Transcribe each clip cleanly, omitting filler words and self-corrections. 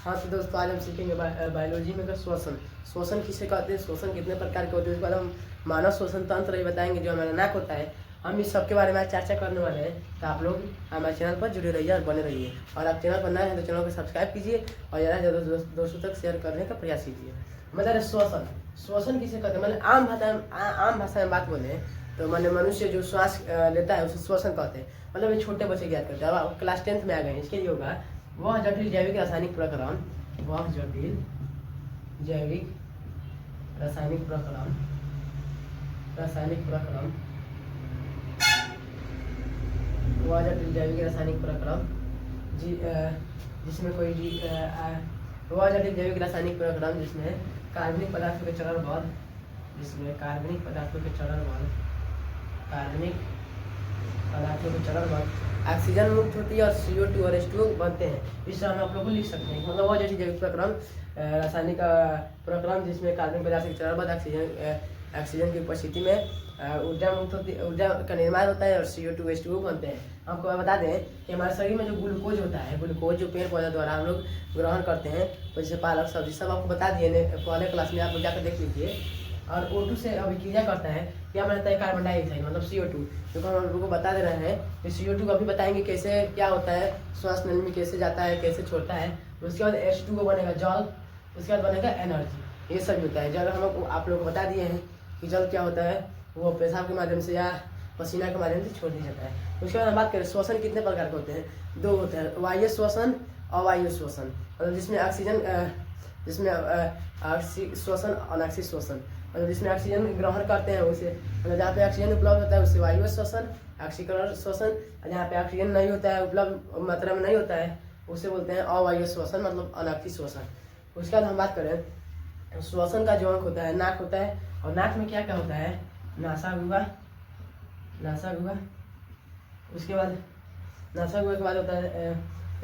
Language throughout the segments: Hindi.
हाँ तो दोस्तों आज हम सीखेंगे बायोलॉजी में श्वसन। श्वसन किसे कहते हैं, श्वसन कितने प्रकार के होते हैं, उसके बाद हम मानव श्वसन तंत्र ही बताएंगे जो हमारा नाक होता है। हम इस सब के बारे में आज चर्चा करने वाले हैं, तो आप लोग हमारे चैनल पर जुड़े रहिए और बने रहिए। और आप चैनल पर नए हैं तो चैनल को सब्सक्राइब कीजिए और ज़्यादा से ज़्यादा दोस्तों तक शेयर करने का प्रयास कीजिए। मतलब श्वसन, श्वसन किसे कहते हैं, मतलब आम भाषा में बात बोले तो मैंने मनुष्य जो श्वास लेता है उसे श्वसन कहते हैं। मतलब ये छोटे बच्चे याद करते हैं। अब क्लास 10th में आ गए हैं, इसके लिए होगा वह जटिल जैविक रासायनिक प्रक्रम, वह जटिल जैविक रासायनिक प्रक्रम वह जटिल जैविक रासायनिक प्रक्रम जिसमें कोई वह जटिल जैविक रासायनिक प्रक्रम जिसमें कार्बनिक पदार्थों के चरण बल ऑक्सीजन मुक्त होती है और CO2 और H2O बनते हैं। इस तरह हम आप लोग को लिख सकते हैं। मतलब वह जैसी जैविक प्रक्रम रासायनिक प्रक्रम जिसमें कार्बनिक पदार्थ के चरण बाद ऑक्सीजन की उपस्थिति में ऊर्जा मुक्त होती, ऊर्जा का निर्माण होता है और CO2 H2O बनते हैं। आपको बता दें कि हमारे शरीर में जो ग्लूकोज होता है, ग्लूकोज जो पेड़ पौधा द्वारा हम लोग ग्रहण करते हैं, जैसे पालक सब्जी सब आपको बता दिए पहले क्लास में, आप लोग जाकर देख लीजिए। और O2 से अभिक्रिया करता है, क्या बनाता है, कार्बन डाइऑक्साइड मतलब CO2, जो हम लोगों को बता दे रहे हैं कि CO2 को अभी बताएंगे कैसे क्या होता है, श्वास नली में कैसे जाता है, कैसे छोड़ता है। उसके बाद H2O बनेगा जल, उसके बाद बनेगा एनर्जी। ये सब होता है जल। हम आप लोग को बता दिए हैं कि जल क्या होता है, वो पेशाब के माध्यम से या पसीना के माध्यम से छोड़ दिया जाता है। उसके बाद हम बात करें श्वसन कितने प्रकार के होते हैं, दो होते हैं, वायु श्वसन और अवायु श्वसन। मतलब जिसमें ऑक्सीजन श्वसन अनाक्षी श्वसन, मतलब जिसमें ऑक्सीजन ग्रहण करते हैं उसे, मतलब जहाँ पे ऑक्सीजन उपलब्ध होता है उसे वायु श्वसन, ऑक्सीकरण श्वसन। जहाँ पे ऑक्सीजन नहीं होता है, उपलब्ध मात्रा में नहीं होता है, उसे बोलते हैं अवायु श्वसन मतलब अनाक्षी श्वसन। उसके बाद हम बात करें श्वसन का जो अंग होता है नाक होता है, और नाक में क्या क्या होता है, नासागुहा। उसके बाद नासागुहा के बाद होता है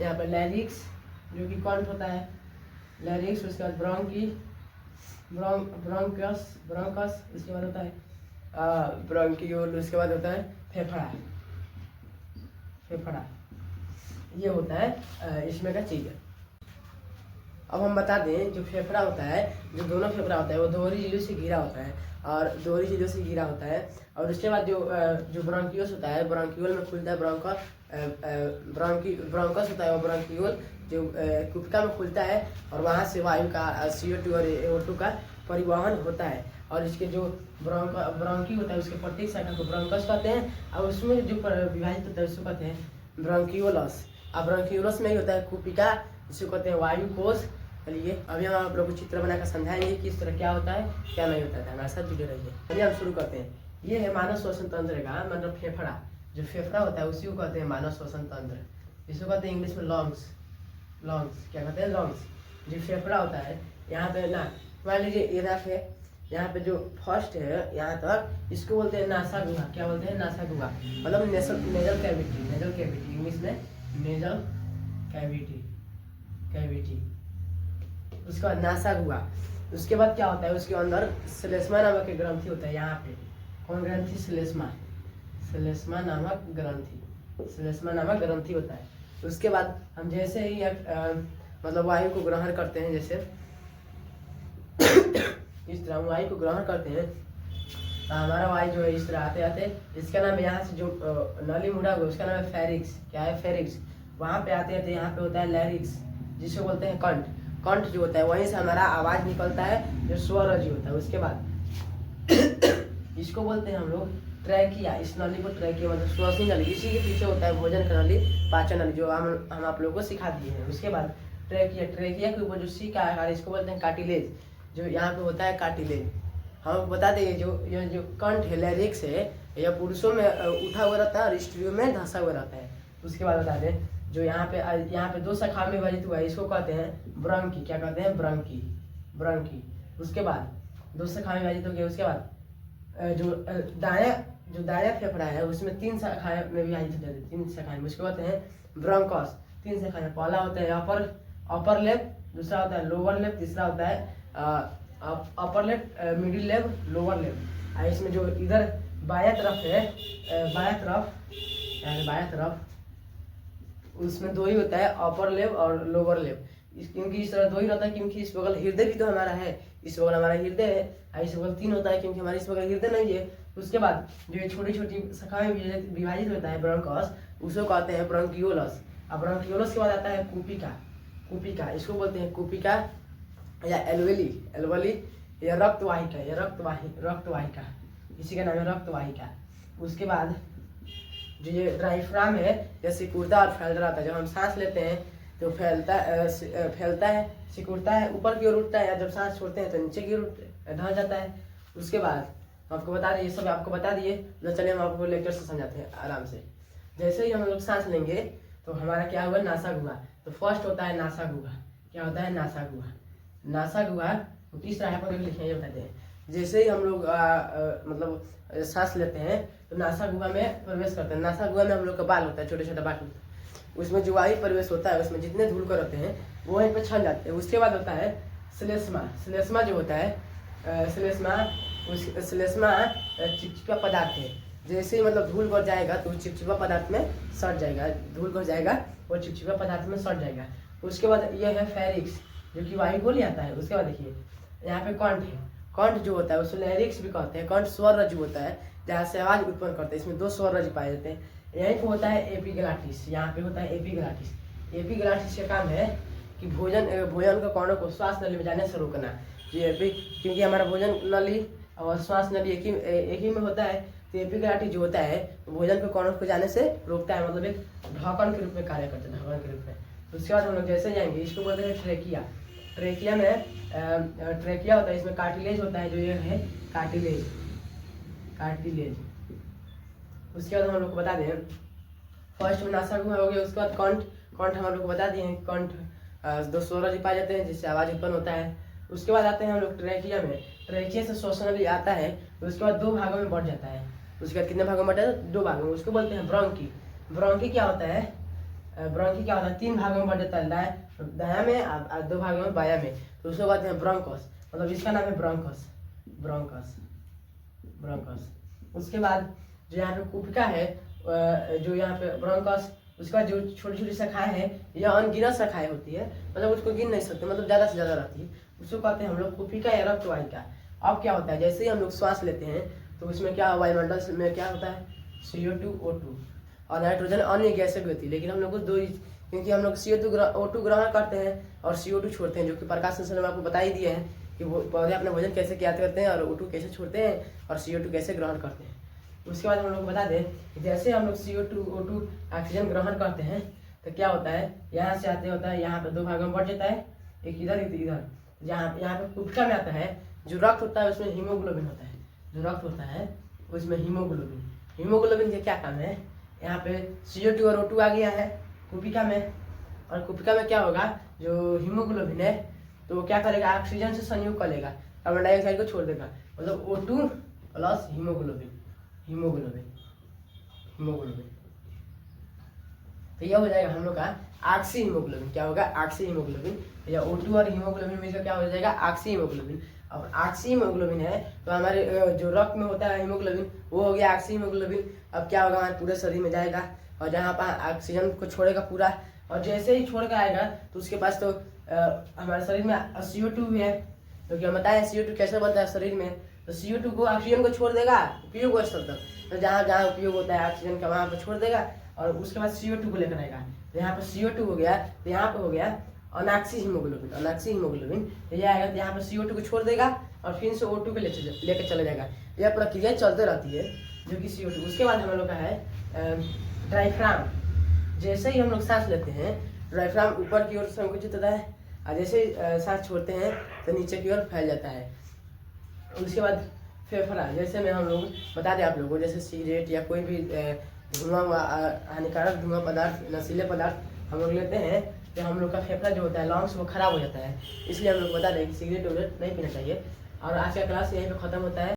यहाँ पर लैरिक्स जो कि कंठ होता है, लैरिक्स। उसके बाद ब्रोंकस, उसके बाद होता है ब्रोंकियोल। उसके बाद होता है फेफड़ा। ये होता है इसमें का चीज़। अब हम बता दें जो फेफड़ा होता है, जो दोनों फेफड़ा होता है वो दोहरी झिल्लियों से घिरा होता है और उसके बाद जो ब्रोंकियोस होता है, ब्रोंकियोल में खुलता है, ब्रोंकस होता है वो ब्रोंकियोल जो कुपिका में खुलता है और वहाँ से वायु का CO2 और O2 का परिवहन होता है। और इसके जो ब्रोंकी होता है उसके प्रत्येक शाखा को ब्रोंकस कहते हैं, और उसमें जो विभाजित होता है उसको कहते हैं ब्रोंकियोलस। अब ब्रोंकियोलस में ही होता है कुपिका जिसको कहते हैं वायु कोश। चलिए अभी हम आप लोग को चित्र बनाकर समझाएंगे कि इस तरह क्या होता है क्या नहीं होता है। हमारे साथ जुड़े रहिए। चलिए हम शुरू करते हैं। ये है मानव श्वसन तंत्र का मतलब फेफड़ा। जो फेफड़ा होता है उसी को कहते हैं मानव श्वसन तंत्र। इसको कहते हैं इंग्लिश में लंग्स। क्या कहते हैं, लंग्स। जो फेफड़ा होता है यहाँ पे नाक, मान लीजिए ये नाक है, यहाँ पे जो फर्स्ट है यहाँ तक, इसको बोलते हैं नासागुहा। क्या बोलते हैं, नासागुहा मतलब नेजल कैविटी, इंग्लिश में नेजल कैविटी। उसके बाद नासागुहा। उसके बाद क्या होता है, उसके अंदर श्लेष्मा नामक एक ग्रंथि होता है। यहाँ पे कौन ग्रंथि, श्लेष्मा नामक ग्रंथि होता है। उसके बाद हम जैसे ही मतलब वायु को ग्रहण करते हैं, जैसे इस तरह वायु को ग्रहण करते हैं, हमारा वायु जो है इस तरह आते इसका नाम यहाँ से जो नली मुड़ा हुआ उसका नाम है फेरिक्स। क्या है, फेरिक्स। वहाँ पे आते यहाँ पे होता है लैरिक्स जिसको बोलते हैं कंठ जो होता है वहीं से हमारा आवाज निकलता है जो स्वरज होता है। उसके बाद इसको बोलते हैं हम लोग ट्रैकिया। इस नली को ट्रैकिया मतलब श्वसन नली। इसी के पीछे होता है भोजन का नली, पाचन नली, जो हम आप लोगों को सिखा दिए हैं। उसके बाद ट्रैकिया के ऊपर जो सी का आकार, इसको बोलते हैं कार्टिलेज। जो यहाँ पे होता है कार्टिलेज। हम बता दें जो कंठ है लैरिक्स है, यह पुरुषों में उठा हुआ रहता है और स्त्रियों में धंसा हुआ रहता है। उसके बाद बता दें जो यहाँ पे दो शाखा में विभाजित हुआ है, इसको कहते हैं ब्रंकी। क्या कहते हैं, ब्रंकी। उसके बाद दो शाखा में विभाजित हो गया। उसके बाद जो दाया फेफड़ा है उसमें 3 शाखाएं में विभाजित हो जाती है, 3 शाखाएं में। उसको कहते हैं ब्रोंकस। 3 शाखाएं, पहला होता है अपर लेब, दूसरा होता है लोअर लेब, तीसरा होता है अपर लेब, मिडिल लेब, लोअर लेब। इसमें जो इधर बाया तरफ उसमें 2 ही होता है, अपर लेब और लोअर लेब। क्योंकि इस तरह 2 ही रहता है, क्योंकि इस बगल हृदय भी तो हमारा है, इस बगल हमारा हृदय है, और इस बगल 3 होता है क्योंकि हमारे इस बगल हृदय नहीं है। उसके बाद जो ये छोटी छोटी शाखाएं विभाजित होता है ब्रोंकस, उसको कहते हैं ब्रोंकियोलस। अब ब्रोंकियोलस के बाद आता है कुपिका, इसको बोलते हैं कुपिका या एल्वेली या रक्तवाहिका, इसी का नाम है रक्तवाहिका। उसके बाद जो ये डायफ्राम है, ये सिकुड़ता और फैलता रहता है। जब हम सांस लेते हैं तो फैलता है, सिकुड़ता है, ऊपर की ओर उठता है, या जब सांस छोड़ते हैं तो नीचे की ओर ढह जाता है। उसके बाद आपको बता दिए, सब आपको बता दिए, तो चलिए हम आपको लेक्चर से समझाते हैं आराम से। जैसे ही हम लोग सांस लेंगे तो हमारा क्या होगा, नासागुहा। तो फर्स्ट होता है नासागुहा। क्या होता है, नासागुहा तो किस तरह पर लिखे ये बताते हैं। जैसे ही हम लोग मतलब सांस लेते हैं तो नासागुहा में प्रवेश करते हैं। नासागुहा में हम लोग का बाल होता है, छोटे छोटे बाल, उसमें जो वायु प्रवेश होता है, उसमें जितने धूलकण होते हैं वो वहीं पर छन जाते हैं। उसके बाद होता है श्लेष्मा जो होता है, श्लेष्मा चिपचिपा पदार्थ है। जैसे ही मतलब धूल भर जाएगा तो चिपचिपा पदार्थ में सट जाएगा, धूल भर जाएगा और चिपचिपा पदार्थ में सट जाएगा। उसके बाद यह है फेरिक्स, जो कि वायु को ले आता है। उसके बाद देखिए यहाँ पे कंठ है, कंठ जो होता है उसको लैरिक्स भी कहते हैं। कंठ स्वर रज्जु होता है, जहाँ से आवाज उत्पन्न करते हैं। इसमें 2 स्वर रज्जु पाए जाते हैं। यहीं पे होता है एपिग्लॉटिस, यहाँ पे होता है एपिग्लॉटिस का काम है कि भोजन के कणों को श्वास नली में जाने से रोकना। क्योंकि हमारा भोजन नली और श्वास नली एक ही में होता है, तो एपिग्लॉटिस जो होता है भोजन के कणों को जाने से रोकता है, मतलब एक ढक्कन के रूप में कार्य करता है, ढक्कन के रूप में। उसके बाद हम लोग जैसे जाएंगे, इसको बोलते हैं ट्रेकिया में ट्रेकिया होता है, इसमें कार्टिलेज होता है, जो ये है कार्टिलेज। उसके बाद हम लोग को बता दें, फर्स्ट में नासागुहा हो गया। उसके बाद कंठ हम लोग को बता दिए, कंठ 2 स्वर रज्जु पाए जाते हैं जिससे आवाज उत्पन्न होता है। उसके बाद आते हैं हम लोग ट्रेकिया में, ट्रेकिया से श्वसन नली आता है, तो उसके बाद 2 भागों में बढ़ जाता है। उसके बाद कितने भागों में बढ़ता है, 2 भागों में। उसको बोलते हैं ब्रोंकी क्या होता है, 3 भागों में बढ़ जाता है, दायां में और 2 भागों में बायां में। तो उसको कहते हैं ब्रोंकस, मतलब इसका नाम है ब्रोंकस। उसके बाद जो यहाँ पे कुपिका है, जो यहाँ पे ब्रोंकस, उसके बाद जो छोटी छोटी शाखाएं हैं, यह अनगिनत शाखाएं होती है, मतलब उसको गिन नहीं सकते, मतलब ज़्यादा से ज़्यादा रहती है। उसको कहते हैं हम लोग कुपिका या रक्तवाहिका। अब क्या होता है, जैसे ही हम लोग श्वास लेते हैं तो उसमें क्या वायुमंडल में क्या होता है, CO2 O2 और नाइट्रोजन अन्य गैसें भी होती है। लेकिन हम लोग को क्योंकि हम लोग O2 ग्रहण करते हैं और CO2 छोड़ते हैं, जो कि प्रकाश संश्लेषण में आपको बता ही दिए हैं कि वो पौधे अपना भोजन कैसे तैयार करते हैं और O2 कैसे छोड़ते हैं और CO2 कैसे ग्रहण करते हैं। उसके बाद हम लोग बता दें कि जैसे हम लोग CO2 O2 ऑक्सीजन ग्रहण करते हैं तो क्या होता है, यहाँ से आते होता है, यहाँ पे 2 भागों में बढ़ जाता है, एक इधर एक इधर। यहाँ पे कुपिका में आता है, जो रक्त होता है उसमें हीमोग्लोबिन होता है, जो रक्त होता है उसमें हीमोग्लोबिन का क्या काम है, यहाँ पे CO2 और O2 आ गया है कुपिका में, और कुपिका में क्या होगा, जो हीमोग्लोबिन है तो वो क्या करेगा, ऑक्सीजन से संयोग कर लेगा, कार्बन डाइऑक्साइड को छोड़ देगा, मतलब O2 प्लस हीमोग्लोबिन। तो यह हो जाएगा हम लोग का ऑक्सी हीमोग्लोबिन। क्या होगा, ऑक्सी हीमोग्लोबिन, या O2 और हीमोग्लोबिन मिलकर क्या हो जाएगा, ऑक्सी हीमोग्लोबिन। और ऑक्सी हीमोग्लोबिन है तो हमारे जो रक्त में होता है हीमोग्लोबिन, वो हो गया ऑक्सी हीमोग्लोबिन। अब क्या होगा, हमारे पूरे शरीर में जाएगा और जहाँ पर ऑक्सीजन को छोड़ेगा पूरा, और जैसे ही छोड़ कर आएगा तो उसके पास तो हमारे शरीर में CO2 भी है, क्योंकि हम बताएं CO2 कैसे बनता है शरीर में। तो CO2 को ऑक्सीजन को छोड़ देगा उपयोग स्थल तक, तो जहाँ जहाँ उपयोग होता है ऑक्सीजन का वहाँ पर छोड़ देगा, और उसके बाद CO2 को लेकर आएगा। तो यहाँ पर CO2 हो गया, तो यहाँ पर हो गया अनाक्सी हीमोग्लोबिन। तो यह आएगा, तो यहाँ पर CO2 को छोड़ देगा और फिर से O2 को लेकर चला जाएगा। यह प्रक्रिया चलते रहती है, जो कि CO2। उसके बाद हम लोग का है डायफ्राम। जैसे ही हम लोग सांस लेते हैं, डायफ्राम ऊपर की ओर संकुचित होता है, और जैसे ही सांस छोड़ते हैं तो नीचे की ओर फैल जाता है। उसके बाद फेफड़ा, जैसे में हम लोग बता दें आप लोगों को, जैसे सिगरेट या कोई भी धुआं हानिकारक धुआं पदार्थ, नशीले पदार्थ हम लोग लेते हैं, तो हम लोग का फेफड़ा जो होता है, लंग्स, वो खराब हो जाता है। इसलिए हम लोग बता दें कि सिगरेट वगैरह नहीं पीना चाहिए। और आज का क्लास यहीं पे ख़त्म होता है।